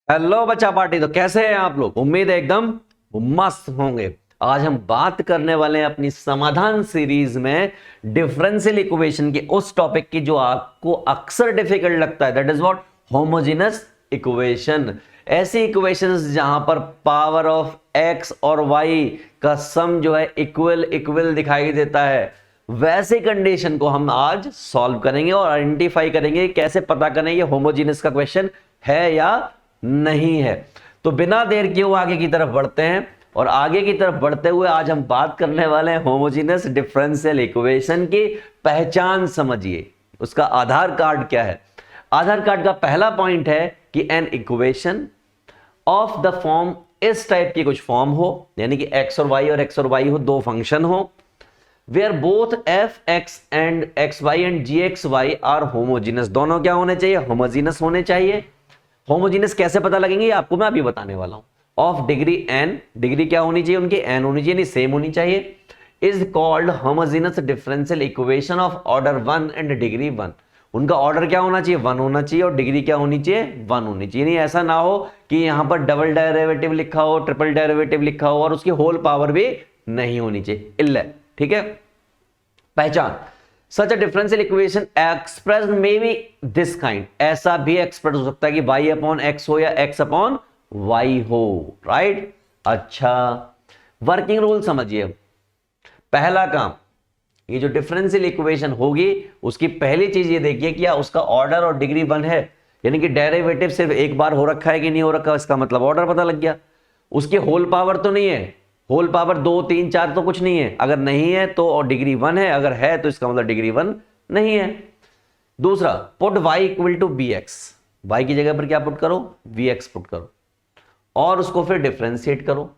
Hello बच्चा party. तो कैसे हैं आप लोग? उम्मीद है एकदम मस्त होंगे। आज हम बात करने वाले हैं अपनी समाधान सीरीज में डिफरेंशियल इक्वेशन के उस टॉपिक की जो आपको अक्सर डिफिकल्ट लगता है, that is what, homogeneous equation. ऐसी इक्वेशंस जहां पर पावर ऑफ एक्स और वाई का सम जो है इक्वल इक्वल दिखाई देता है, वैसे कंडीशन को हम आज सॉल्व करेंगे और आइडेंटिफाई करेंगे कैसे पता करें ये होमोजेनस का क्वेश्चन है या नहीं है। तो बिना देर किए आगे की तरफ बढ़ते हैं और आगे की तरफ बढ़ते हुए आज हम बात करने वाले हैं होमोजेनस डिफरेंशियल इक्वेशन की पहचान समझिए, उसका आधार कार्ड क्या है। आधार कार्ड का पहला पॉइंट है कि an equation of the form, इस टाइप की कुछ फॉर्म हो, यानी कि एक्स और वाई हो, दो फंक्शन हो, where both f x and x y and g x y are homogeneous. दोनों क्या होने चाहिए? होमोजीनस होने चाहिए। होमोजीनस कैसे पता लगेंगे आपको मैं अभी बताने वाला हूं। ऑफ डिग्री एन, डिग्री क्या होनी चाहिए उनकी? एन होनी चाहिए, सेम होनी चाहिए। Is called homogeneous differential equation of order 1 and degree 1। उनका ऑर्डर क्या होना चाहिए? 1 होना चाहिए और डिग्री क्या होनी चाहिए? 1 होनी चाहिए। नहीं ऐसा ना हो कि यहां पर डबल डेरिवेटिव लिखा हो, ट्रिपल डेरिवेटिव लिखा हो और उसकी होल पावर भी नहीं होनी चाहिए। इल्ले, ठीक है। पहचान, such a differential equation expressed may be this kind, ऐसा भी एक्सप्रेस हो सकता है कि y अपॉन एक्स हो या x अपॉन वाई हो, राइट। अच्छा, वर्किंग रूल समझिए। पहला काम, ये जो डिफरेंशियल इक्वेशन होगी उसकी पहली चीज ये देखिए कि उसका ऑर्डर और डिग्री 1 है, यानी कि डेरिवेटिव सिर्फ एक बार हो रखा है कि नहीं हो रखा, इसका मतलब ऑर्डर पता लग गया। उसकी होल पावर तो नहीं है, होल पावर 2 3 4 तो कुछ नहीं है, अगर नहीं है तो और डिग्री 1 है, अगर है तो इसका मतलब डिग्री 1 नहीं है। दूसरा, put y equal to b x, y की जगह पर क्या पुट करो? वी एक्स पुट करो और उसको फिर डिफ्रेंशिएट करो।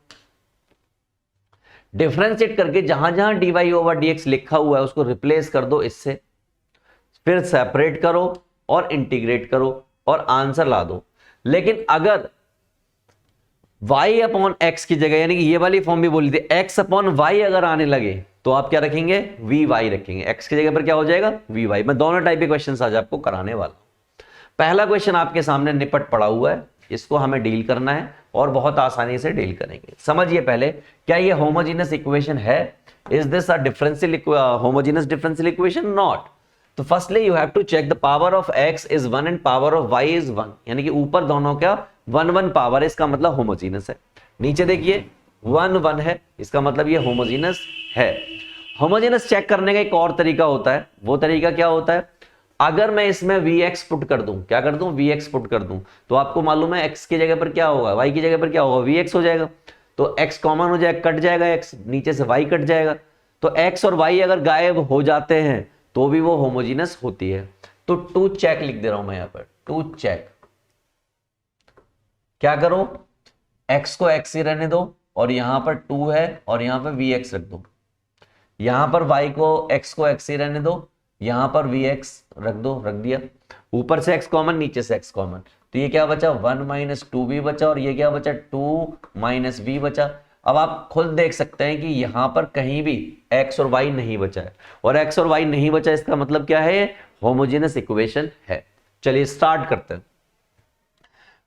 डिफ्रेंशिएट करके जहां जहां dy ओवर dx लिखा हुआ है उसको रिप्लेस कर दो इससे, फिर सेपरेट करो और इंटीग्रेट करो और आंसर ला दो। लेकिन अगर y अपॉन एक्स की जगह, यानी कि ये वाली फॉर्म भी बोली थी, x अपॉन वाई अगर आने लगे तो आप क्या रखेंगे? वी वाई रखेंगे। x की जगह पर क्या हो जाएगा? V y. मैं दोनों टाइप के क्वेश्चन आज आपको कराने वाला हूं। पहला क्वेश्चन आपके सामने निपट पड़ा हुआ है, इसको हमें डील करना है और बहुत आसानी से डील करेंगे। समझिए पहले, क्या ये होमोजेनस इक्वेशन है? Is this a differential homogeneous differential equation? Not. तो firstly you have to check the power of x is 1 and power of y is 1, यानी कि ऊपर दोनों का 1 1 पावर है, इसका मतलब होमोजेनस है। नीचे देखिए 1 1 है, इसका मतलब ये होमोजेनस है। होमोजेनस चेक करने का एक और तरीका होता है, वो तरीका क्या होता है? अगर मैं इसमें vx पुट कर दूं, क्या कर दूं? vx पुट कर दूं, तो आपको मालूम है x की जगह पर क्या होगा? y की जगह पर क्या होगा? vx हो जाएगा। तो x कॉमन हो जाएगा, कट जाएगा x, नीचे से y कट जाएगा। तो x और y अगर गायब हो जाते हैं तो भी वो होमोजेनस होती है। तो टू चेक लिख दे रहा हूं मैं यहां पर, टू चेक। क्या करो? x को x ही रहने दो और यहां पर 2 है और यहां पर vx रख दो। यहां पर y को x ही रहने दो, यहां पर vx रख दो, रख दिया। ऊपर से x कॉमन, नीचे से x कॉमन, तो ये क्या बचा? 1 माइनस 2v बचा और ये क्या बचा? 2 माइनस v बचा। अब आप खुद देख सकते हैं कि यहां पर कहीं भी x और y नहीं बचा है, और x और y नहीं बचा इसका मतलब क्या है? होमोजेनस इक्वेशन है। चलिए स्टार्ट करते हैं।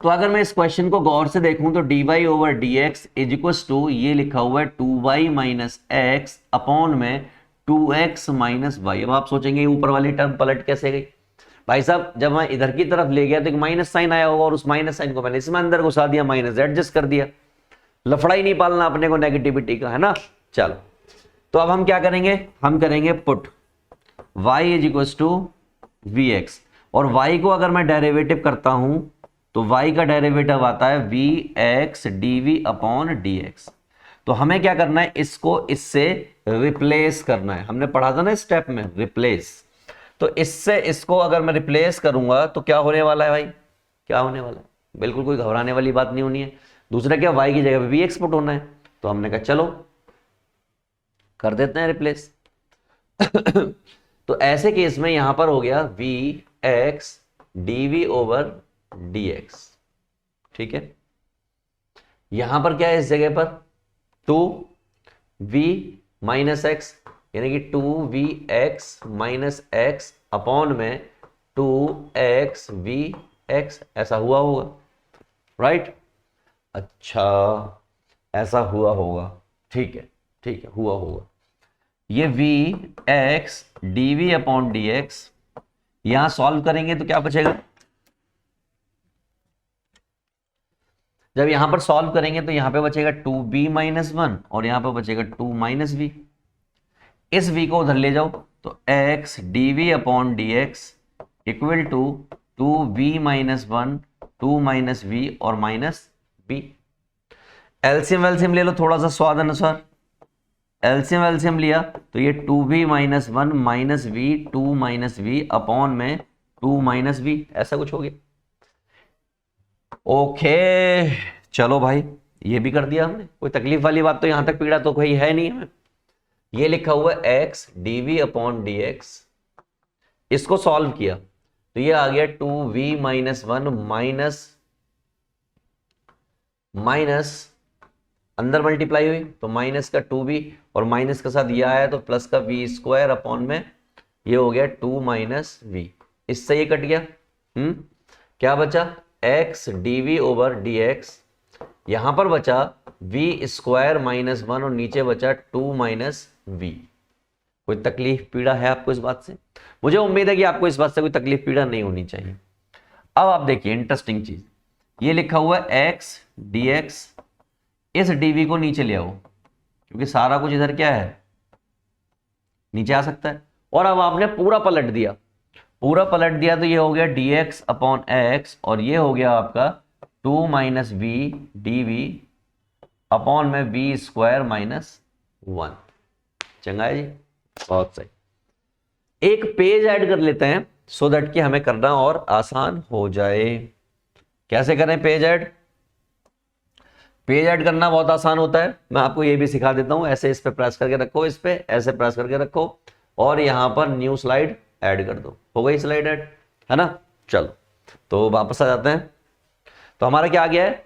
तो अगर मैं इस क्वेश्चन को गौर से देखूं तो dy over dx is equal to, ये लिखा हुआ है 2y माइनस एक्स अपॉन में 2x माइनस वाई। अब आप सोचेंगे ऊपर वाली टर्म पलट कैसे गई? भाई साहब, जब मैं इधर की तरफ ले गया तो एक माइनस साइन आया होगा और उस माइनस साइन को मैंने इसमें अंदर घुसा दिया, माइनस एडजस्ट कर दिया। लफड़ा ही नहीं पालना अपने को नेगेटिविटी का, है ना। चलो, तो अब हम क्या करेंगे? हम करेंगे put y is equal to v x, और y को अगर मैं डेरिवेटिव करता हूं तो y का डेरिवेटिव आता है v x d v upon d x. तो हमें क्या करना है? इसको इससे रिप्लेस करना है। हमने पढ़ा था ना स्टेप में, रिप्लेस। तो इससे इसको अगर मैं रिप्लेस करूंगा तो क्या होने वाला है भाई? क्या होने वाला है? बिल्कुल कोई घबराने वाली बात नहीं होनी है। दूसरा क्या, y की जगह पे वी एक्स पुट होना है। तो हमने कहा चलो कर देते हैं रिप्लेस। तो ऐसे केस में यहां पर हो गया v x d v over d x, ठीक है। यहां पर क्या है? इस जगह पर 2v माइनस एक्स, यानी कि 2vx माइनस एक्स अपॉन में 2xvx, ऐसा हुआ होगा, राइट। अच्छा ऐसा हुआ होगा, ठीक है ठीक है, हुआ होगा। ये v x d v upon d x, यहां सॉल्व करेंगे तो क्या बचेगा, जब यहां पर सॉल्व करेंगे तो यहां पे बचेगा 2b-1 और यहां पे बचेगा 2 v। इस v को उधर ले जाओ तो x dv upon d x equal to 2b-1 2 v और माइनस b। एलसीएम वेलसीएम ले लो थोड़ा सा स्वाद अनुसार, एलसीएम वेलसीएम लिया तो ये 2b-1 minus v 2 v upon में 2 v, ऐसा कुछ हो गया। ओके चलो भाई ये भी कर दिया हमने, कोई तकलीफ वाली बात तो यहां तक पीड़ा तो कोई है नहीं हमें। ये लिखा हुआ है x dv upon d x, इसको सॉल्व किया तो ये आ गया 2v-1 माइनस अंदर मल्टीप्लाई हुई तो माइनस का 2b और माइनस के साथ ये आया तो प्लस का v स्क्वायर अपॉन में ये हो गया 2 v, इससे ये कट गया। क्या बचा x dv ओवर dx, यहां पर बचा v स्क्वायर -1 और नीचे बचा 2 v। कोई तकलीफ पीड़ा है आपको इस बात से? मुझे उम्मीद है कि आपको इस बात से कोई तकलीफ पीड़ा नहीं होनी चाहिए। अब आप देखिए इंटरेस्टिंग चीज, ये लिखा हुआ है x dx, इस dv को नीचे ले आओ क्योंकि सारा कुछ इधर क्या है, नीचे आ सकता है। और अब आपने पूरा पलट दिया, पूरा पलट दिया तो ये हो गया dx अपॉन x और ये हो गया आपका 2 v dv अपॉन में v स्क्वायर -1। चंगा है जी, बहुत सही। एक पेज ऐड कर लेते हैं सो दैट कि हमें करना और आसान हो जाए। कैसे करें पेज ऐड? पेज ऐड करना बहुत आसान होता है, मैं आपको ये भी सिखा देता हूं। ऐसे इस पे प्रेस करके रखो, इस पे ऐसे प्रेस करके रखो और यहां पर न्यू स्लाइड ऐड कर दो, हो गई स्लाइड ऐड, है ना। चलो तो वापस आ जाते हैं। तो हमारा क्या आ गया है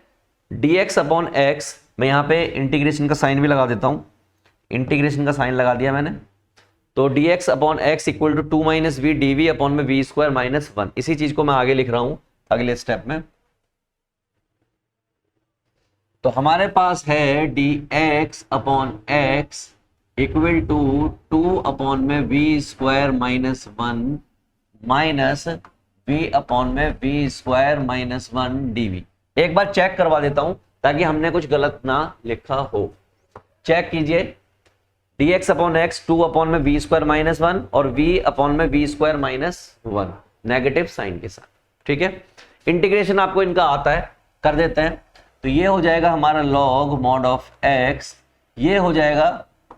dx अपॉन x, मैं यहां पे इंटीग्रेशन का साइन भी लगा देता हूं, इंटीग्रेशन का साइन लगा दिया मैंने। तो dx upon x equal to 2 v dv upon में v स्क्वायर -1। इसी चीज को मैं आगे लिख रहा हूं अगले स्टेप में। तो हमारे पास है dx upon x equal to 2 upon में v square -1 minus v upon में v स्क्वायर -1 dv। एक बार चेक करवा देता हूं ताकि हमने कुछ गलत ना लिखा हो। चेक कीजिए, dx अपॉन x 2 अपॉन में v स्क्वायर -1 और v अपॉन में v स्क्वायर -1 नेगेटिव साइन के साथ, ठीक है। इंटीग्रेशन आपको इनका आता है, कर देते हैं। तो ये हो जाएगा हमारा log mod ऑफ x, ये हो जाएगा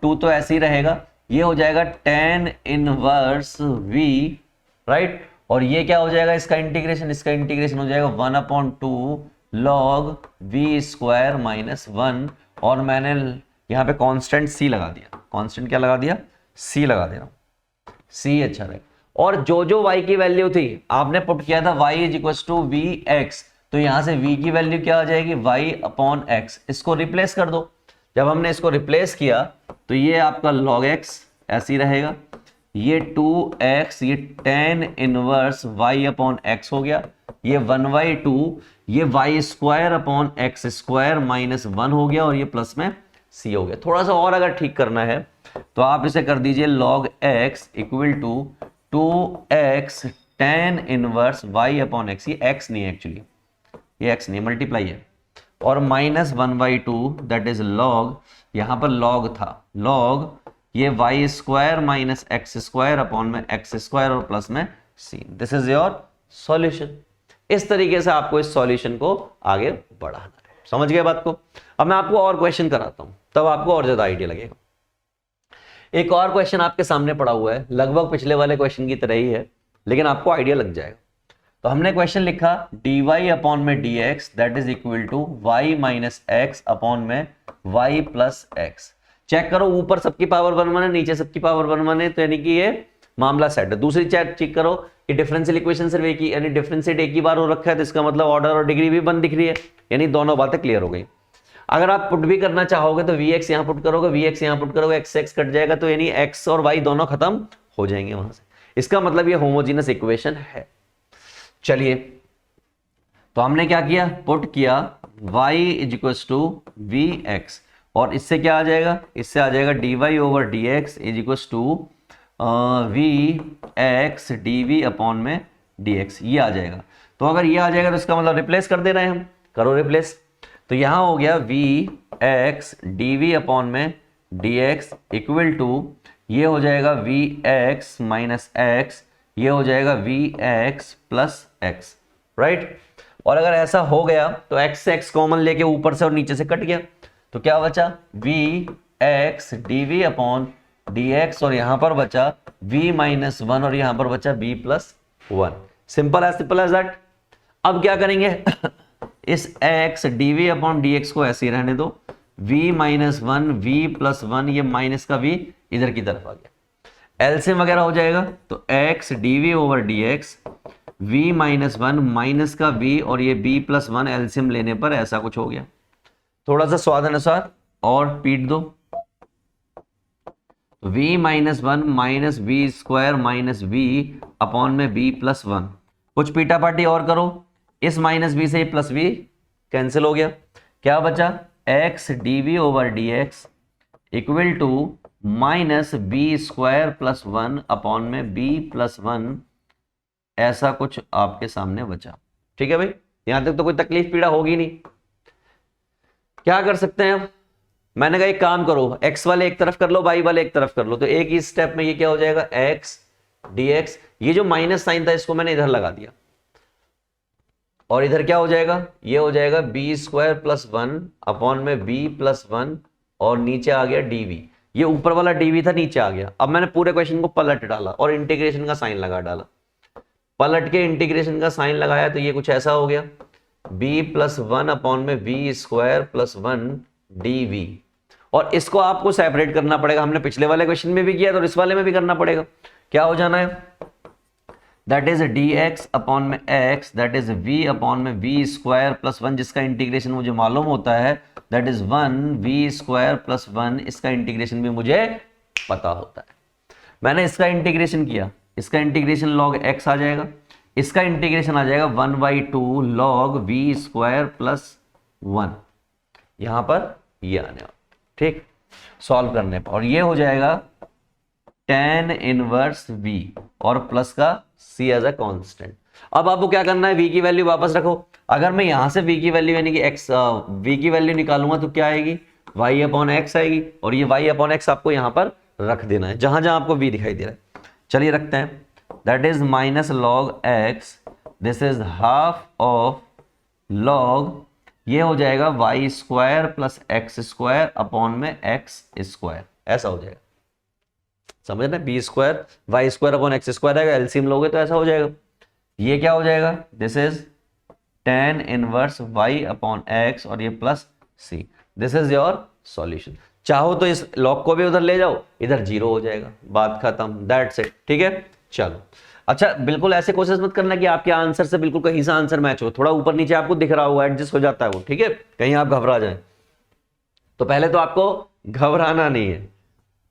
2 तो ऐसे ही रहेगा, ये हो जाएगा tan इनवर्स v, राइट। और ये क्या हो जाएगा इसका इंटीग्रेशन हो जाएगा 1/2 log v स्क्वायर -1 और मैंने यहाँ पे कांस्टेंट c लगा दिया। कांस्टेंट क्या लगा दिया? c लगा दे रहा हूँ, c अच्छा रहेगा। और जो जो y की वैल्यू थी आपने पुट किया था y is equal to v x, तो यहां से v की वैल्यू क्या आ जाएगी y अपॉन x, इसको रिप्लेस कर दो। जब हमने इसको रिप्लेस किया तो ये आपका log x ऐसे ही रहेगा, ये 2x ये tan inverse y upon x हो गया, ये 1/2 ये y square upon x square -1 हो गया और ये प्लस में c हो गया। थोड़ा सा और अगर ठीक करना है तो आप इसे कर दीजिए log x equal to 2x tan inverse y upon x, ये x नहीं है एक्चुअली, ये x नहीं मल्टीप्लाई है, और -1/2 दैट इज log, यहां पर log था log ये y square minus x square upon में x स्क्वायर और प्लस में c। This is your solution. इस तरीके से आपको इस सॉल्यूशन को आगे बढ़ाना है। समझ गए बात को? अब मैं आपको और क्वेश्चन कराता हूं, तब आपको और ज्यादा आइडिया लगेगा। एक और क्वेश्चन आपके सामने पड़ा हुआ है, लगभग पिछले वाले क्वेश्चन की तरह ही है, लेकिन आपको आइडिया लग जाएगा। तो हमने क्वेश्चन लिखा dy अपॉन में dx that is equal to y minus x upon में y प्लस एक्स। चेक करो, ऊपर सबकी पावर 1 है, नीचे सबकी पावर 1 है, तो यानी कि ये मामला सेट है। दूसरी चेक करो कि डिफरेंशियल इक्वेशन सिर्फ एक ही, यानी डिफरेंशिएट एक ही बार हो रखा है, तो इसका मतलब ऑर्डर और डिग्री भी 1 दिख रही है, यानी दोनों बातें क्लियर हो गई। अगर आप पुट भी करना चाहोगे तो vx यहां पुट करोगे, vx यहां पुट करोगे, x कट जाएगा, तो यानी x और y दोनों खत्म हो जाएंगे वहां से। इसका मतलब ये होमोजेनस इक्वेशन है। चलिए तो हमने क्या किया, पुट किया y is equal to v x, और इससे क्या आ जाएगा, इससे आ जाएगा d y over d x is equal to v x d v upon में डी एक्स, ये आ जाएगा। तो अगर ये आ जाएगा तो इसका मतलब रिप्लेस कर दे रहे हैं हम, करो रिप्लेस। तो यहां हो गया v x d v upon में डी एक्स इक्वल टू, ये हो जाएगा वी एक्स माइनस एक्स, ये हो जाएगा v x plus x, right. और अगर ऐसा हो गया तो एक्स से एक्स कॉमन लेके ऊपर से और नीचे से कट गया, तो क्या बचा, v x d v upon d x, और यहां पर बचा v माइनस वन, और यहां पर बचा v plus one. Simple as that. अब क्या करेंगे इस x dv अपॉन dx को ऐसे ही रहने दो, v minus one v plus one, ये माइनस का v इधर की तरफ आ गया, एलसीएम वगैरह हो जाएगा तो x dv over dx, v minus one minus का v और ये b प्लस वन, एलसीएम लेने पर ऐसा कुछ हो गया। थोड़ा सा स्वाद अनुसार और पीट दो, v minus one minus v square minus v upon में b प्लस वन, कुछ पीटा पाटी और करो, इस माइनस बी से प्लस बी कैंसिल हो गया, क्या बचा x dv over dx equal to minus b square plus one upon में b प्लस वन, ऐसा कुछ आपके सामने बचा। ठीक है भाई, यहां तक तो कोई तकलीफ पीड़ा होगी नहीं। क्या कर सकते हैं अब, मैंने कहा एक काम करो, x वाले एक तरफ कर लो, y वाले एक तरफ कर लो, तो एक ही स्टेप में ये क्या हो जाएगा x dx, ये जो माइनस साइन था इसको मैंने इधर लगा दिया, और इधर क्या हो जाएगा, ये हो जाएगा b square plus one upon में बी प्लस वन, और नीचे आ गया dv, ये ऊपर वाला dv था नीचे आ गया। अब मैंने पूरे क्वेश्चन को पलट डाला और इंटीग्रेशन का साइन लगा डाला, पलट के इंटीग्रेशन का साइन लगाया तो ये कुछ ऐसा हो गया, b प्लस वन अपॉन में b square plus one dv, और इसको आपको सेपरेट करना पड़ेगा, हमने पिछले वाले क्वेश्चन में भी किया तो इस वाले में भी करना पड़ेगा। क्या हो जाना है, दैट इज dx अपॉन में x, that is v upon में v स्क्वायर प्लस वन, जिसका इंटीग्रेशन मुझे मालूम होता है, that is one v square plus one, इसका इंटीग्रेशन भी मुझे पता होता है। मैंने इसका इंटीग्रेशन किया, इसका इंटीग्रेशन लॉग x आ जाएगा, इसका इंटीग्रेशन आ जाएगा one by two log v square plus one, यहां पर ये आने वाला, ठीक, सॉल्व करने पर, और ये हो जाएगा tan इनवर्स v और प्लस का c एज अ कांस्टेंट। अब आपको क्या करना है, v की वैल्यू वापस रखो, अगर मैं यहां से v की वैल्यू यानी कि x v की वैल्यू निकालूंगा तो क्या आएगी, y अपॉन x आएगी, और ये y अपॉन x आपको यहां पर रख देना है जहां जहां आपको v दिखाई दे रहा है। चलिए रखते हैं, that is minus log x, this is half of log, ये हो जाएगा y square plus x square upon में एक्स स्क्वायर, ऐसा हो जाएगा, समझ रहे, b square y square upon x square आएगा, एलसीएम लोगे तो ऐसा हो जाएगा। ये क्या हो जाएगा, this is tan inverse y upon x, और ये plus c, this is your solution. चाहो तो इस लॉग को भी उधर ले जाओ, इधर जीरो हो जाएगा, बात खत्म, दैट्स इट। ठीक है, चलो। अच्छा, बिल्कुल ऐसे कोशिश मत करना कि आपके आंसर से बिल्कुल कहीं से आंसर मैच हो, थोड़ा ऊपर नीचे आपको दिख रहा होगा, एडजस्ट हो जाता है वो, ठीक है, कहीं आप घबरा जाए तो पहले तो आपको घबराना नहीं है।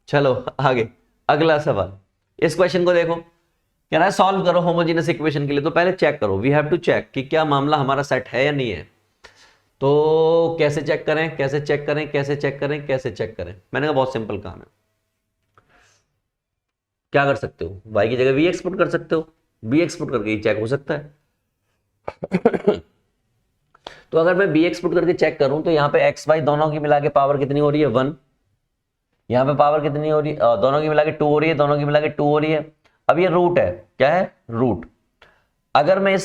चलो आगे, अगला सवाल, इस क्वेश्चन को देखो, कह रहा है सॉल्व करो होमोजेनियस इक्वेशन के लिए, तो पहले चेक करो, वी हैव टू चेक कि क्या मामला हमारा सेट है या नहीं है। तो कैसे चेक करें, कैसे चेक करें, कैसे चेक करें, कैसे चेक करें, मैंने कहा बहुत सिंपल काम है। क्या कर सकते हो, y की जगह v एक्सपोर्ट कर सकते हो, b एक्सपोर्ट करके ही चेक हो सकता है। तो अगर मैं b एक्सपोर्ट करके चेक करूं तो यहाँ पे x y दोनों की मिला के पावर कितनी हो रही है, 1, यहाँ पे पावर कितनी हो रही है, दोनों की मिला के 2 हो रही है, दोनों की मिला के 2 हो रही है। अब ये रूट है, क्या है, रूट। अगर मैं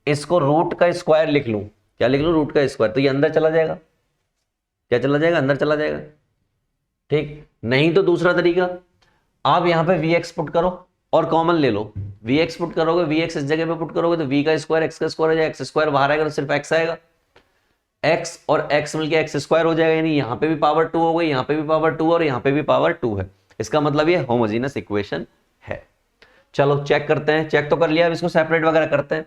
इसको रूट का स्क्वायर लिख लूं, क्या लिख लूं, रूट का स्क्वायर, तो ये अंदर चला जाएगा, क्या चला जाएगा, अंदर चला जाएगा, ठीक। नहीं तो दूसरा तरीका, आप यहां पे v एक्स पुट करो और कॉमन ले लो, v एक्स पुट करोगे, v एक्स इस जगह पे पुट करोगे तो v का स्क्वायर x का स्क्वायर हो जाएगा, एक्स स्क्वायर बाहर आएगा तो सिर्फ x आएगा, x और x मिलके एक्स स्क्वायर हो जाएगा, यानी यहां पे भी पावर 2 हो गई, यहां पे भी पावर 2 और यहां पे भी पावर 2 है, इसका मतलब ये होमोजेनियस इक्वेशन है। चलो चेक करते हैं, चेक तो कर लिया, अब इसको सेपरेट वगैरह करते हैं।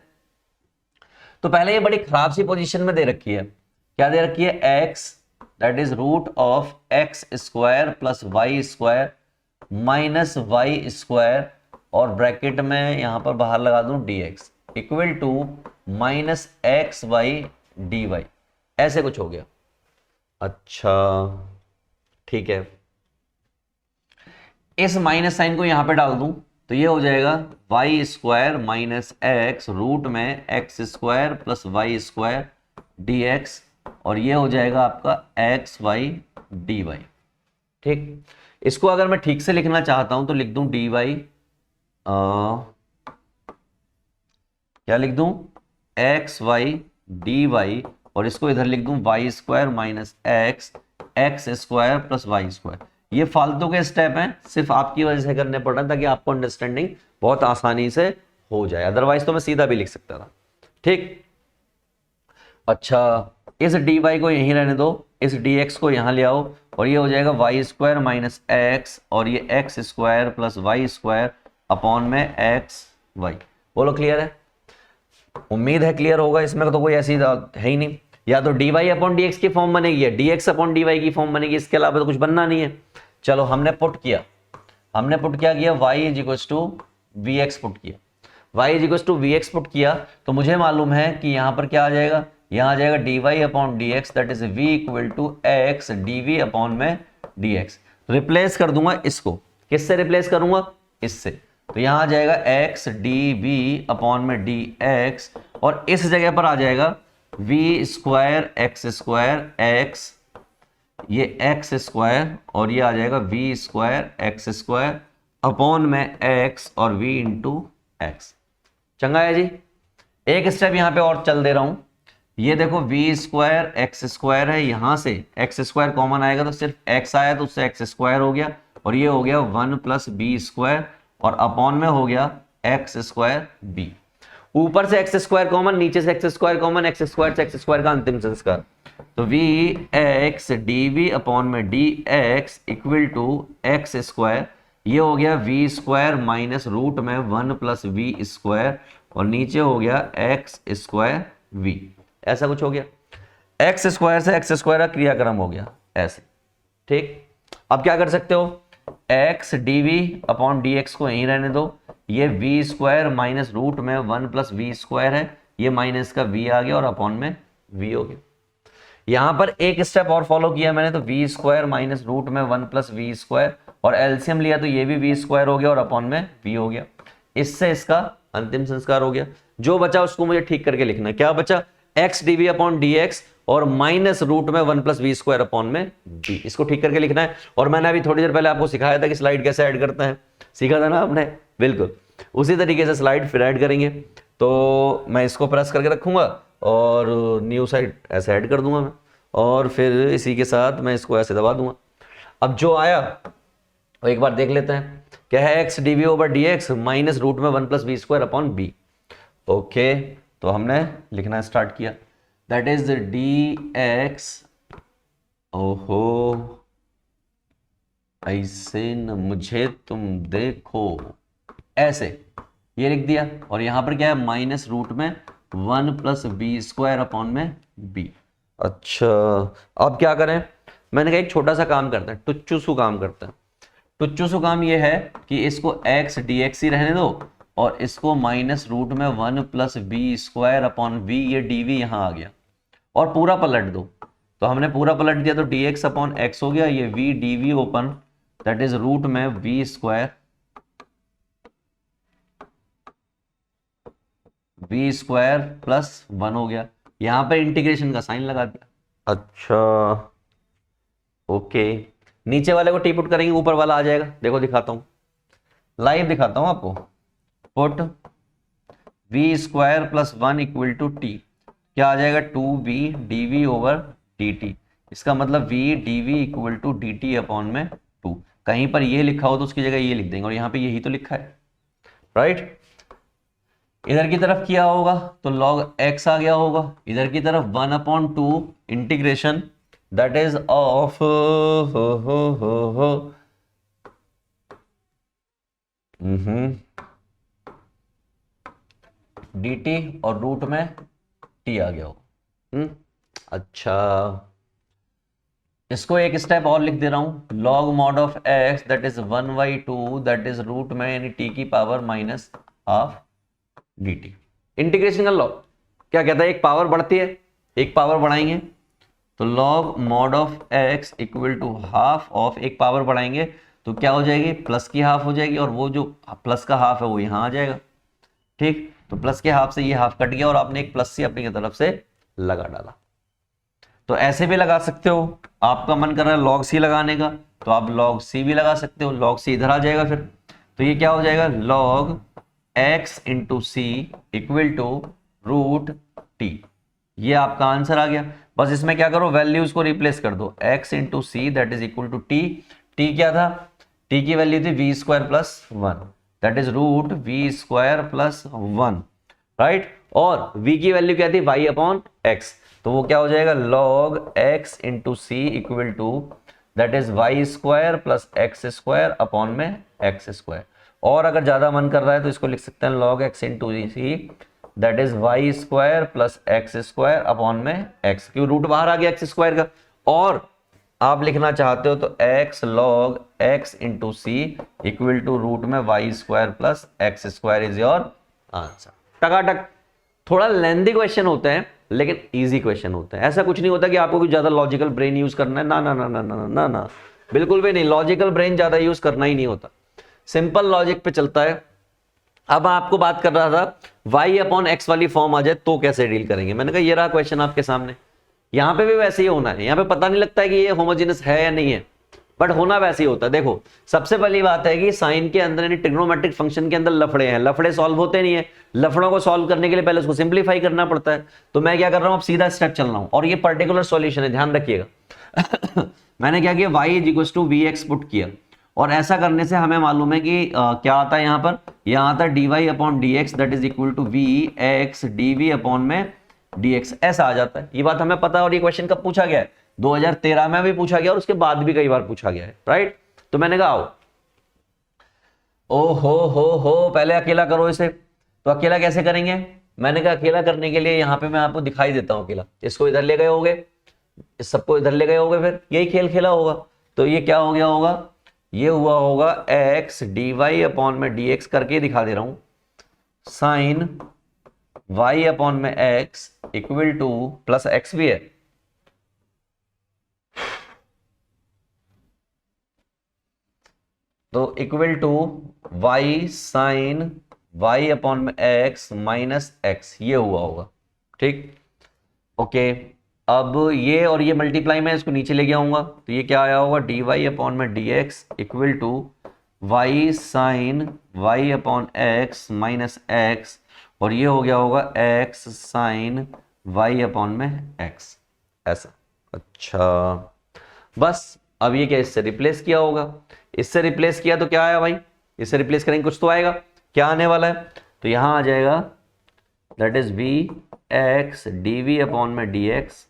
तो पहले ये बड़ी खराब सी पोजीशन में दे रखी है, क्या दे रखी है, x that is root of x square plus y square minus y square, और ब्रैकेट में यहां पर बाहर लगा दूं dx equal to minus x y d y, ऐसे कुछ हो गया। अच्छा ठीक है, इस माइनस साइन को यहां पे डाल दूं तो ये हो जाएगा y square minus x root में x square plus y square d x, और ये हो जाएगा आपका एक्स वाई डी वाई। ठीक, इसको अगर मैं ठीक से लिखना चाहता हूं तो लिख दूं डी वाई, क्या लिख दूं, एक्स वाई डी वाई, और इसको इधर लिख दूं y square minus x x square plus y square. ये फालतू के स्टेप हैं, सिर्फ आपकी वजह से करने पड़ रहे हैं ताकि आपको अंडरस्टैंडिंग बहुत आसानी से हो जाए, अदरवाइज तो मैं सीधा भी लिख सकता था। ठीक, अच्छा इस डी वाई को यहीं रहने दो, इस डी एक्स को यहां ले आओ, और ये हो जाएगा वाई स्क्वायर माइनस एक्स, और ये x square plus y square upon में एक्स वाई। बोलो क्लियर है? उम्मीद है क्लियर होगा, इसमें तो कोई ऐसी है ही नहीं, या तो d y upon d x की फॉर्म बनेगी या d x upon d y की फॉर्म बनेगी, इसके अलावा तो कुछ बनना नहीं है। चलो हमने पुट किया, हमने पुट क्या किया, y is equals to v x put किया, y is equals to v x put किया, तो मुझे मालूम है कि यहां पर क्या आ जाएगा, यहां आ जाएगा d y upon d x that is v equal to x d v upon में डी एक्स। रिप्लेस कर दूंगा इसको, किससे रिप्लेस करूंगा, इससे, तो यहां आ जाएगा एक्स डी वी अपॉन में डी एक्स, और इस जगह पर आ जाएगा वी स्क्वायर एक्स, ये एक्स स्क्वायर, और ये आ जाएगा v square x square upon में एक्स और वी इंटू एक्स। चंगा है जी। एक स्टेप यहां पे और चल दे रहा हूं, ये देखो वी स्क्वायर एक्स स्क्वायर है, यहां से एक्स स्क्वायर कॉमन आएगा तो सिर्फ एक्स आया तो उससे एक्स स्क्वायर हो गया, और ये हो गया 1 प्लस बी स्क्वायर, और अपॉन में हो गया एक्स स्क्वायर बी। ऊपर से एक्स स्क्वायर कॉमन, नीचे से x square common, x square से एक्स स्क्वायर का अंतिम संस्कार, तो v x d v upon में d x equal to x square, ये हो गया वी स्क्वायर माइनस रूट में 1 प्लस वी स्क्वायर, और नीचे हो गया एक्स स्क्वायर वी, ऐसा कुछ हो गया। एक्स स्क्वायर से एक्स स्क्वायर का क्रियाक्रम हो गया ऐसे। ठीक, अब क्या कर सकते हो, x d v upon d x को यहीं रहने दो, ये वी स्क्वायर माइनस रूट में 1 प्लस वी स्क्वायर है, ये माइनस का वी आ गया और अपॉन में वी हो गया। यहां पर एक स्टेप और फॉलो किया मैंने, तो वी स्क्वायर माइनस रूट में 1 प्लस वी स्क्वायर, और एलसीएम लिया तो ये भी वी स्क्वायर हो गया और अपॉन में वी हो गया। इससे इसका अंतिम संस्कार हो गया। जो बचा उसको मुझे ठीक करके लिखना है, क्या बचा, x d v upon d x और माइनस रूट में 1 प्लस वी स्क्वायर अपॉन में वी, इसको ठीक करके लिखना है। और मैंने अभी थोड़ी देर पहले आपको सिखाया था कि स्लाइड कैसे ऐड करते हैं, सीखा था ना आपने, बिल्कुल उसी तरीके से स्लाइड फिर ऐड करेंगे। तो मैं इसको प्रेस करके रखूंगा और न्यू साइड ऐसे ऐड कर दूंगा मैं, और फिर इसी के साथ मैं इसको ऐसे दबा दूंगा। अब जो आया वो एक बार देख लेते हैं, क्या है, x d v over d x minus root में 1 plus v square upon b. Okay, तो हमने लिखना स्टार्ट किया, दैट इज डी एक्स, ओहो ऐसे न मुझे तुम देखो, ऐसे ये लिख दिया, और यहां पर क्या है, माइनस रूट में 1 प्लस बी स्क्वायर अपॉन में बी। अच्छा अब क्या करें, मैंने कहा एक छोटा सा काम करते हैं, टुच्चूसू काम करते हैं। टुच्चूसू काम ये है कि इसको एक्स डी एक्स ही रहने दो, और इसको माइनस रूट में 1 plus b square upon v, ये डी वी यहां आ गया, और पूरा पलट दो। तो हमने पूरा पलट दिया तो डी एक्स अपॉन एक्स हो गया, ये v d v open that is root में वी स्क्वायर प्लस 1 हो गया, यहां पर इंटीग्रेशन का साइन लगा दिया। अच्छा ओके, नीचे वाले को टी पुट करेंगे, ऊपर वाला आ जाएगा, देखो दिखाता हूं, लाइव दिखाता हूं आपको। Put v square plus 1 equal to t, क्या आ जाएगा, 2v dv ओवर dt, इसका मतलब v dv equal to dt upon में 2। कहीं पर ये लिखा हो तो उसकी जगह ये लिख देंगे, और यहां पे यही तो लिखा है, राइट। इधर की तरफ किया होगा तो log x आ गया होगा, इधर की तरफ 1 upon 2 integration that is of dt और रूट में t आ गया होगा। अच्छा इसको एक स्टेप और लिख दे रहा हूं, log mod of x that is 1/2 that is root में यानी t की power minus half dt। Integration कर लो, क्या कहता है, एक पावर बढ़ती है, एक पावर बढ़ाएंगे तो log mod of x equal to half of, एक पावर बढ़ाएंगे तो क्या हो जाएगी, प्लस की हाफ हो जाएगी, और वो जो प्लस का हाफ है वो यहाँ आ जाएगा। ठीक, तो प्लस के हाफ से ये हाफ कट गया और आपने एक प्लस सी अपनी तरफ से लगा डाला। तो ऐसे भी लगा सकते हो, आपका मन कर रहा है लॉग सी लगाने का तो आप लॉग सी भी लगा सकते हो, लॉग सी इधर आ जाएगा फिर, तो ये क्या हो जाएगा, log x into c equal to root t. ये आपका आंसर आ गया। बस इसमें क्या करो, वैल्यूज को रिप्लेस कर दो, x into c that is equal to t. T क्या था, टी की वैल्यू थी v square plus one, that is root v square plus one, right. और v की वैल्यू क्या थी, y अपॉन एक्स, तो वो क्या हो जाएगा, log x into c equal to that is y square plus x square upon में एक्स स्क्वायर। और अगर ज्यादा मन कर रहा है तो इसको लिख सकते हैं log x into c that is y square plus x square upon में एक्स, क्यों रूट बाहर आ गया एक्स स्क्वायर का। और आप लिखना चाहते हो तो x log x into c equal to root में y square plus x square is your answer. टकाटक। थोड़ा लेंथी क्वेश्चन होते हैं लेकिन इजी क्वेश्चन होते हैं। ऐसा कुछ नहीं होता कि आपको कुछ ज्यादा लॉजिकल ब्रेन यूज करना है, ना ना ना ना ना ना ना, बिल्कुल भी नहीं। लॉजिकल ब्रेन ज्यादा यूज करना ही नहीं होता, सिंपल लॉजिक पे चलता है। अब आपको बात कर रहा था y अपॉन एक्स वाली फॉर्म आ जाए तो कैसे डील करेंगे। मैंने कहा ये रहा क्वेश्चन आपके सामने, यहां पे भी वैसे ही होना है। यहां पे पता नहीं लगता है कि ये होमोजेनस है या नहीं है, बट होना वैसे ही होता है। देखो सबसे पहली बात है कि साइन के अंदर यानी ट्रिग्नोमेट्रिक फंक्शन के अंदर लफड़े हैं, लफड़े सॉल्व होते नहीं है। लफड़ों को सॉल्व करने के लिए पहले उसको सिंप्लीफाई करना पड़ता है। तो मैं क्या कर रहा हूं, अब सीधा स्टेप चल रहा हूं और ये पर्टिकुलर सॉल्यूशन है, ध्यान रखिएगा। मैंने क्या किया, y is equal to v x put किया और ऐसा करने से हमें मालूम है कि क्या आता है यहाँ पर, यहाँ आता है d y upon d x that is equal to v x d v upon में डी एक्स, ऐसा आ जाता है। ये बात हमें पता है और ये क्वेश्चन कब पूछा गया है, 2013 में भी पूछा गया और उसके बाद भी कई बार पूछा गया है, राइट। तो मैंने कहा आओ, ओ हो पहले अकेला करो इसे। तो अकेला कैसे करेंगे, मैंने कहा अकेला करने के लिए यहाँ पे मैं आपको दिखाई देता हूँ अकेला। इसको इधर ले गए होगे, इस सबको इधर ले गए होगे, फिर यही खेल खेला होगा। तो ये क्या हो गया होगा, ये हुआ होगा x डी वाई अपॉन में डी एक्स करके दिखा दे रहा हूं, साइन y अपॉन में x equal to plus x भी है, तो equal to y sine y upon में x माइनस एक्स, ये हुआ होगा, ठीक। ओके, अब ये और ये मल्टीप्लाई में इसको नीचे ले गया आऊंगा तो ये क्या आया होगा, डी वाई अपॉन में d x equal to y sine y upon x minus x, और ये हो गया होगा एक्स साइन वाई अपॉन में एक्स, ऐसा। अच्छा बस अब ये क्या, इससे रिप्लेस किया होगा, इससे रिप्लेस किया तो क्या आया भाई, इससे रिप्लेस करेंगे कुछ तो आएगा, क्या आने वाला है, तो यहां आ जाएगा that is v x d v upon में डी एक्स,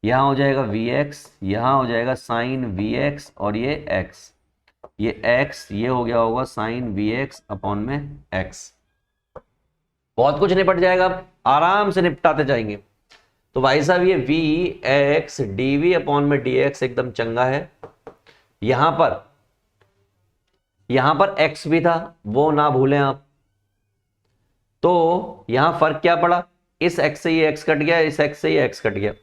यहां हो जाएगा वी एक्स, यहां हो जाएगा साइन वी एक्स और ये एक्स, ये एक्स, ये हो गया होगा साइन वी एक्स अपॉन में एक्स। बहुत कुछ निपट जाएगा, अब आराम से निपटाते जाएंगे। तो भाई साहब ये v x d v upon में डी एक्स एकदम चंगा है। यहां पर एक्स भी था, वो ना भूलें आप। तो यहां फर्क क्या पड़ा, इस एक्स से ये एक्स कट गया, इस एक्स से ये एक्स कट गया,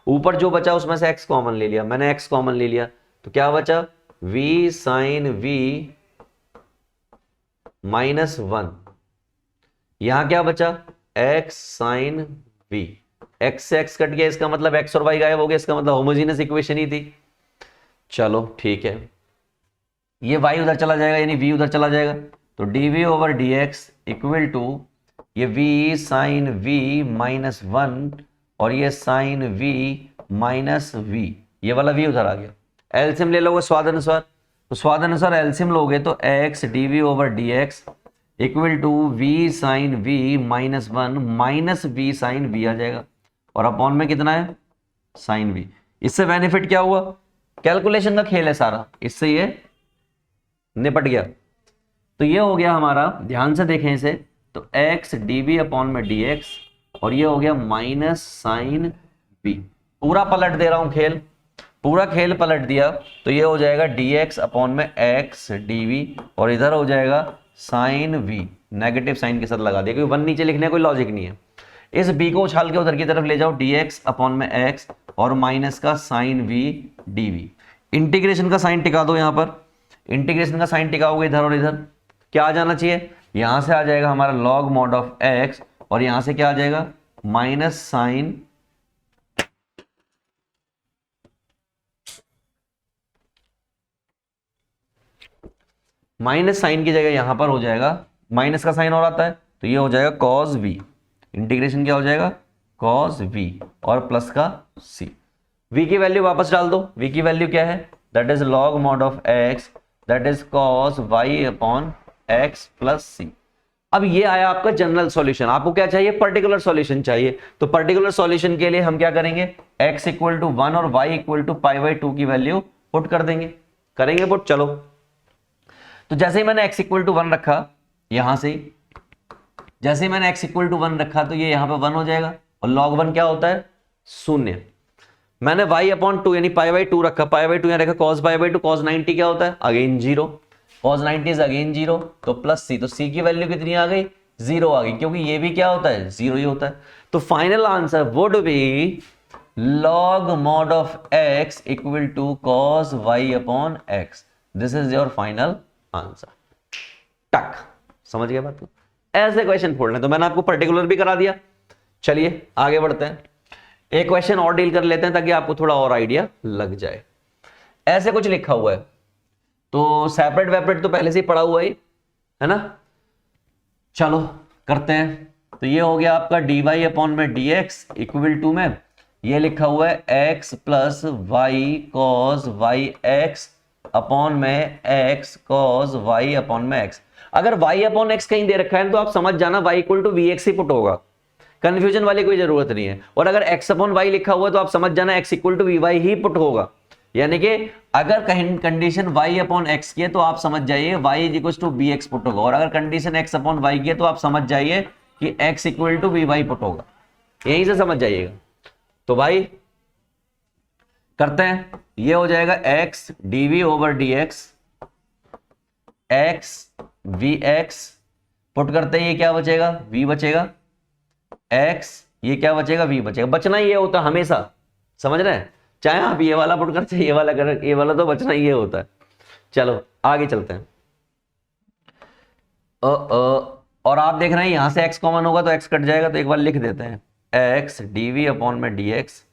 ऊपर जो बचा उसमें से x कॉमन ले लिया, मैंने x कॉमन ले लिया तो क्या बचा, v sine v minus one, यहां क्या बचा x साइन v, x से x कट गया, इसका मतलब x और y गायब हो गया, इसका मतलब होमोजेनियस इक्वेशन ही थी। चलो ठीक है, ये y उधर चला जाएगा यानी v उधर चला जाएगा, तो dv over dx equal to ये v sine v minus one और ये साइन v माइनस v, ये वाला v उधर आ गया। एलसीएम ले लोगे स्वाद अनुसार, तो स्वाद अनुसार एलसीएम लोगे तो x dv over dx equal to v sine v minus one minus v sine v आ जाएगा, और अपॉन में कितना है साइन v। इससे बेनिफिट क्या हुआ, कैलकुलेशन का खेल है सारा, इससे ये निपट गया। तो ये हो गया हमारा, ध्यान से देखें इसे, तो x dv अपॉन में dx और ये हो गया माइनस साइन v। पूरा पलट दे रहा हूं खेल, पूरा खेल पलट दिया तो ये हो जाएगा dx अपॉन में x dv और इधर हो जाएगा साइन v, नेगेटिव साइन के साथ लगा दिया क्योंकि वन नीचे लिखने का कोई लॉजिक नहीं है। इस b को उछाल के उधर की तरफ ले जाओ, dx अपॉन में x और माइनस का साइन v dv। इंटीग्रेशन का साइन टिका दो यहां पर, इंटीग्रेशन का साइन टिकाओगे इधर और इधर, क्या आ जाना चाहिए, यहां से आ जाएगा हमारा लॉग मॉड ऑफ x और यहां से क्या आ जाएगा माइनस साइन की जगह यहां पर हो जाएगा माइनस का साइन और आता है तो ये हो जाएगा cos v। इंटीग्रेशन क्या हो जाएगा cos v और प्लस का c। v की वैल्यू वापस डाल दो, v की वैल्यू क्या है, that is log mod of x that is cos y upon x plus c। अब ये आया आपका जनरल सॉल्यूशन, आपको क्या चाहिए, पर्टिकुलर सॉल्यूशन चाहिए। तो पर्टिकुलर सॉल्यूशन के लिए हम क्या करेंगे, x इक्वल टू 1 और y equal to pi by 2 की वैल्यू पुट कर देंगे, करेंगे पुट। चलो, तो जैसे ही मैंने x इक्वल टू 1 रखा, यहां से जैसे ही मैंने x इक्वल टू 1 रखा तो ये यहां पे 1 हो जाएगा और log 1 क्या होता है, शून्य। मैंने y अपॉन 2 यानी पाई बाई 2 रखा, पाई बाई 2 यहां रखा, cos पाई बाई 2, cos 90 क्या होता है, अगेन 0, cos 90 इज अगेन 0, तो प्लस c, तो c की वैल्यू कितनी आ गई, 0 आ गई, क्योंकि ये भी क्या होता है, 0 ही होता है। तो final answer would be log mod of x equal to cos y upon x। This is your final answer. टक, समझ गए बात को, ऐसे क्वेश्चन फोड़ने। तो मैंने आपको पर्टिकुलर भी करा दिया। चलिए आगे बढ़ते हैं, एक क्वेश्चन और डील कर लेते हैं ताकि आपको थोड़ा और आइडिया लग जाए। ऐसे कुछ लिखा हुआ है, तो सेपरेट वेपरेट तो पहले से ही पढ़ा हुआ है ना। चलो करते हैं। तो ये हो गया आपका dy अपॉन में dx इक्वल टू में ये लिखा हुआ है x plus y cos y x upon में x कॉस y अपॉन में x। अगर y अपॉन x कहीं दे रखा है तो आप समझ जाना y इक्वल टू vx ही पुट होगा, कंफ्यूजन वाली कोई जरूरत नहीं है। और अगर x अपॉन y लिखा हुआ है तो आप समझ जाना x इक्वल टू vy ही पुट होगा। यानी कि अगर कहीं कंडीशन y अपॉन x की है तो आप समझ जाइए y is equal to bx put होगा, और अगर कंडीशन x अपॉन y की है तो आप समझ जाइए कि x equal to vy put होगा। यहीं से समझ जाइएगा। तो भाई करते हैं, ये हो जाएगा x dv over dx, x vx put करते हैं, ये क्या बचेगा, v बचेगा, x ये क्या बचेगा, v बचेगा। बचना ही ये होता हमेशा, समझ रहे हैं, चाहे आप ये वाला पुट करते ये वाला कर, ये वाला तो बचना ही ये होता है। चलो आगे चलते हैं। और आप देख रहे हैं यहां से x कॉमन होगा तो x कट जाएगा, तो एक बार लिख देते हैं x dv अपॉन में dx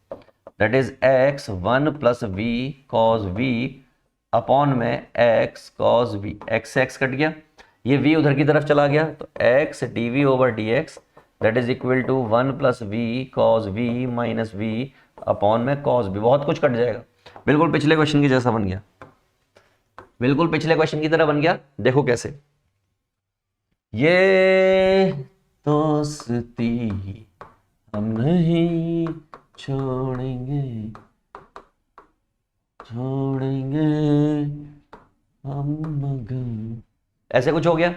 that is x 1 plus v cos v upon में x cos v। x x cut गया, ये v उधर की तरफ चला गया, तो x dv over dx that is equal to 1 plus v cos v minus v upon में cos v। बहुत कुछ कट जाएगा, बिल्कुल पिछले क्वेश्चन की जैसा बन गया, बिल्कुल पिछले क्वेश्चन की तरह बन गया। देखो कैसे, ये दोस्ती हम नहीं छोड़ेंगे, छोड़ेंगे हम मगर, ऐसे कुछ हो गया।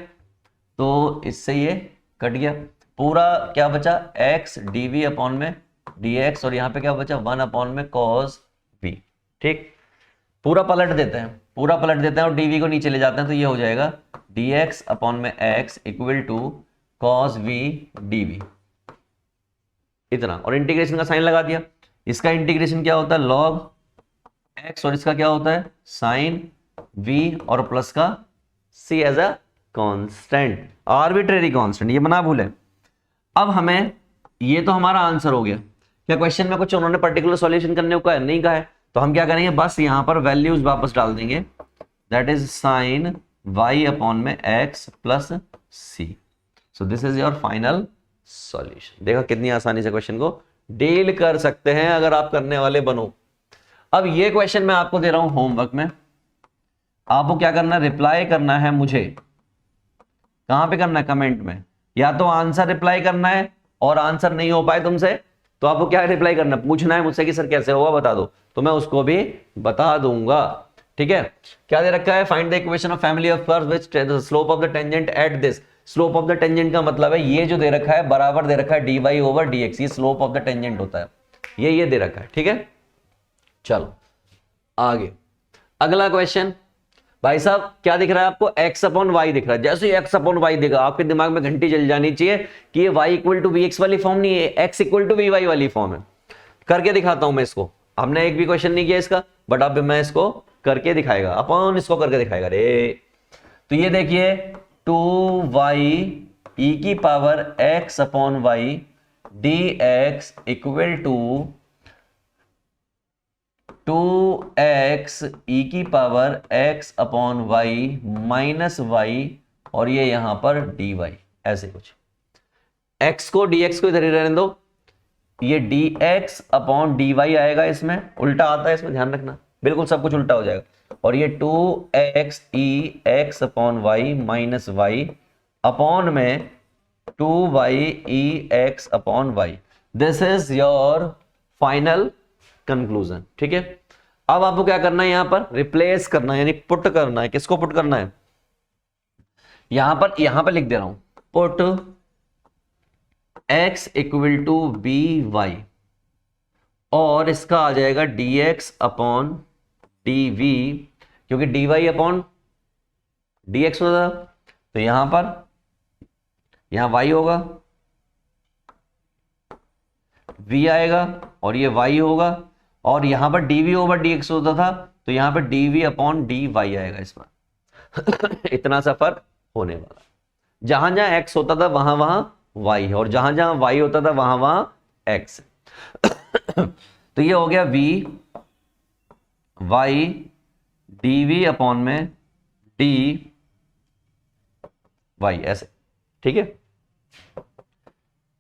तो इससे ये कट गया, पूरा क्या बचा x dv अपॉन में dx और यहाँ पे क्या बचा 1 अपॉन में cos v। ठीक, पूरा पलट देते हैं, पूरा पलट देते हैं और dv को नीचे ले जाते हैं, तो ये हो जाएगा dx अपॉन में x equal to cos v dv, इतना। और इंटीग्रेशन का साइन लगा दिया, इसका इंटीग्रेशन क्या होता है log x और इसका क्या होता है साइन v और प्लस का c as a constant, arbitrary constant, ये बना भूले। अब हमें ये तो हमारा आंसर हो गया। क्या क्वेश्चन में कुछ उन्होंने पर्टिकुलर सॉल्यूशन करने को नहीं कहा है, तो हम क्या करेंगे, बस यहां पर वैल्यूज वापस डाल देंगे, that is sine y upon में x plus c। So this is your final solution. देखा कितनी आसानी से क्वेश्चन को डील कर सकते हैं अगर आप करने वाले बनो। अब ये क्वेश्चन मैं आपको दे रहा हूं होमवर्क में, आपको क्या करना है, रिप्लाई करना है मुझे। कहां पे करना है, कमेंट में। या तो आंसर रिप्लाई करना है, और आंसर नहीं हो पाए तुमसे तो आपको क्या रिप्लाई करना है, पूछना है मुझसे कि सर कैसे होगा बता दो, तो मैं उसको भी बता दूंगा। ठीक है, क्या दे रखा है, find the equation of family of curves which the slope of the tangent at this. Slope of the tangent का मतलब है ये जो दे रखा है बराबर दे रखा है dy ओवर dx, ये स्लोप ऑफ द टेंजेंट होता है, ये दे रखा है। ठीक है, चलो आगे अगला क्वेश्चन, भाई साहब क्या दिख रहा है आपको, x अपॉन वाई दिख रहा है। जैसे ही x अपॉन वाई दिखा आपके दिमाग में घंटी जल जानी चाहिए कि ये y equal to v x वाली फॉर्म नहीं है, x equal to v y वाली फॉर्म है। करके दिखाता हूं मैं इसको, हमने एक भी क्वेश्चन नहीं किया इसका, बट अब मैं इसको करके दिखाएगा, अपन इसको करके दिखाएगा रे। तो ये देखिए 2y ई की power x upon y d x equal to 2x e की power x upon y minus y, और ये यहां पर dy, ऐसे कुछ। x को dx को इधर ही रहने दो, ये dx अपॉन dy आएगा, इसमें उल्टा आता है, इसमें ध्यान रखना, बिल्कुल सब कुछ उल्टा हो जाएगा। और ये 2x e x upon y minus y upon में 2y e x upon y. This is your final conclusion. ठीक है, अब आपको क्या करना है, यहां पर रिप्लेस करना है, यानी पुट करना है। किसको पुट करना है, यहां पर लिख दे रहा हूं, put x equal to b y, और इसका आ जाएगा dx अपॉन dv, क्योंकि dy अपॉन dx होता, तो यहां y होगा, v आएगा, और ये y होगा, और यहां पर dv ओवर dx होता था, तो यहां पर dv अपॉन dy आएगा इस पर। इतना सा फर्क होने वाला, जहां जहां x होता था वहां वहां y है, और जहां जहां y होता था वहां वहां x है। तो ये हो गया v y dv अपॉन में dy, ऐसे। ठीक है,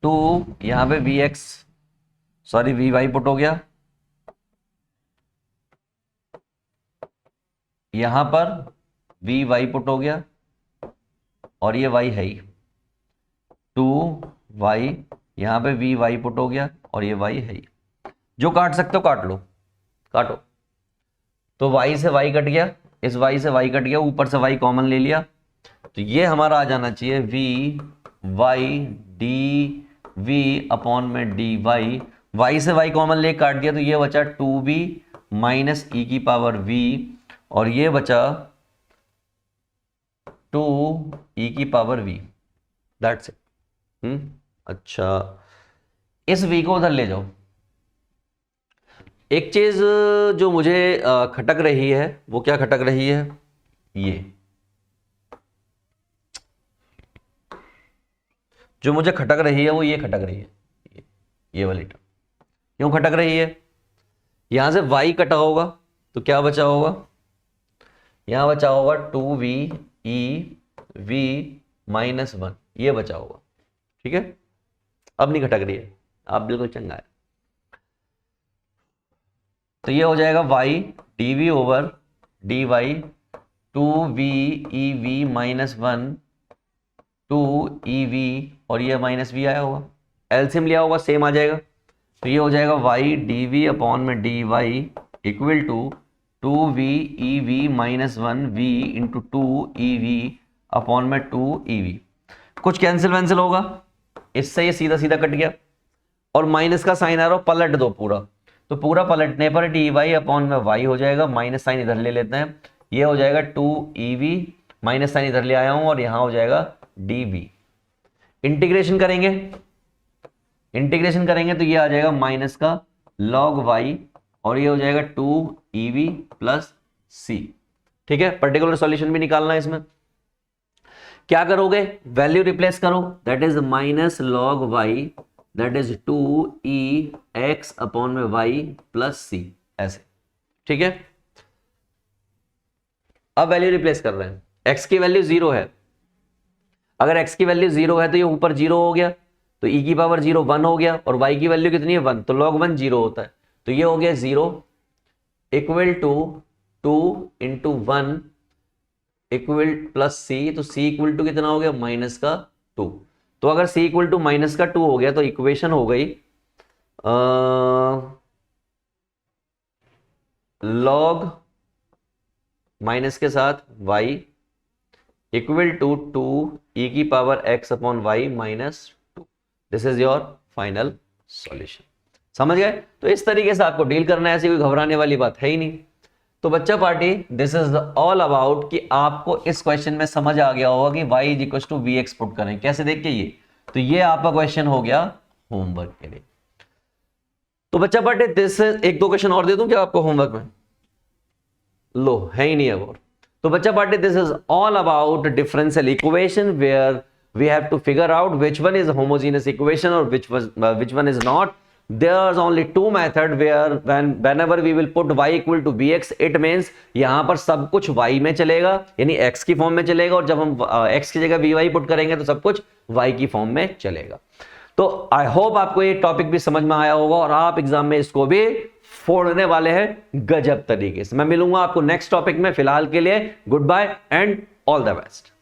तो यहां पे vy पुट हो गया, यहां पर vy पुट हो गया, और ये y है ही 2y, यहां पे vy पुट हो गया, और ये y है ही। जो काट सकते हो काट लो, काटो। तो y से y कट गया, इस y से y कट गया, ऊपर से y कॉमन ले लिया, तो ये हमारा आ जाना चाहिए vy dv अपॉन में dy। y से y कॉमन ले काट दिया, तो ये बचा 2b माइनस ई की पावर v, और ये बचा 2e की पावर v। That's it. अच्छा, इस v को उधर ले जाओ। एक चीज जो मुझे खटक रही है, वो क्या खटक रही है, ये जो मुझे खटक रही है वो ये खटक रही है, ये वाली टर्म। क्यों खटक रही है, यहां से y कटा होगा तो क्या बचा होगा, यहां बचा होगा 2v e v माइनस 1, ये बचा होगा। ठीक है, अब नहीं खटक रही है, आप बिल्कुल चंगा है। तो ये हो जाएगा y dv over dy 2v e v minus 1 2ev, और ये माइनस v आया होगा, एलसीएम लिया होगा, सेम आ जाएगा। तो ये हो जाएगा y dv अपॉन में dy equal to 2v ev minus 1 v into 2ev upon में 2ev। कुछ कैंसिल वैंसिल होगा, इससे ये सीधा सीधा कट गया, और माइनस का साइन आ रहा हो, पलट दो पूरा, तो पूरा पलटने पर dy अपॉन में y हो जाएगा, माइनस साइन इधर ले लेते हैं, ये हो जाएगा 2ev, माइनस साइन इधर ले आया हूं, और यहां हो जाएगा dv। इंटीग्रेशन करेंगे तो ये आ जाएगा माइनस का log y, और ये हो जाएगा 2ev प्लस c। ठीक है, पर्टिकुलर सॉल्यूशन भी निकालना है इसमें। क्या करोगे, वैल्यू रिप्लेस करो, that is minus log y, that is 2e(x) upon में y प्लस c, ऐसे। ठीक है, अब वैल्यू रिप्लेस कर रहे हैं, x की वैल्यू 0 है, अगर x की वैल्यू 0 है तो ये ऊपर 0 हो गया, तो e की पावर 0 1 हो गया, और y की वैल्यू कितनी है 1, तो log 1 0 होता है, तो ये हो गया 0 equal to 2 into 1 equal plus c, तो c इक्वल टू कितना हो गया माइनस का 2। तो अगर c इक्वल टू माइनस का 2 हो गया तो इक्वेशन हो गई log माइनस के साथ y इक्वल टू 2e की power x upon y minus 2। This is your final solution. समझ गए? तो इस तरीके से आपको डील करना है, ऐसी कोई घबराने वाली बात है ही नहीं। तो बच्चा party this is all about कि आपको इस क्वेश्चन में समझ आ गया होगा कि y is equal to v x put करें कैसे, देख के ये तो ये आपका क्वेश्चन हो गया होमवर्क के लिए। तो बच्चा पार्टी दिस एक दो क्वेश्चन और दे दूं क्या आपको होमवर्क में, लो है ही नहीं और। तो बच्चा party this is all about differential equation where we have to figure out which one is homogeneous equation और which one is not. There's only two method where whenever we will put y equal to bx, it means यहां पर सब कुछ y में चलेगा यानी x की form में चलेगा, और जब हम x की जगह by पुट करेंगे तो सब कुछ y की फॉर्म में चलेगा। तो आई होप आपको ये टॉपिक भी समझ में आया होगा और आप एग्जाम में इसको भी फोड़ने वाले हैं गजब तरीके से। मैं मिलूंगा आपको नेक्स्ट टॉपिक में, फिलहाल के लिए goodbye and all the best.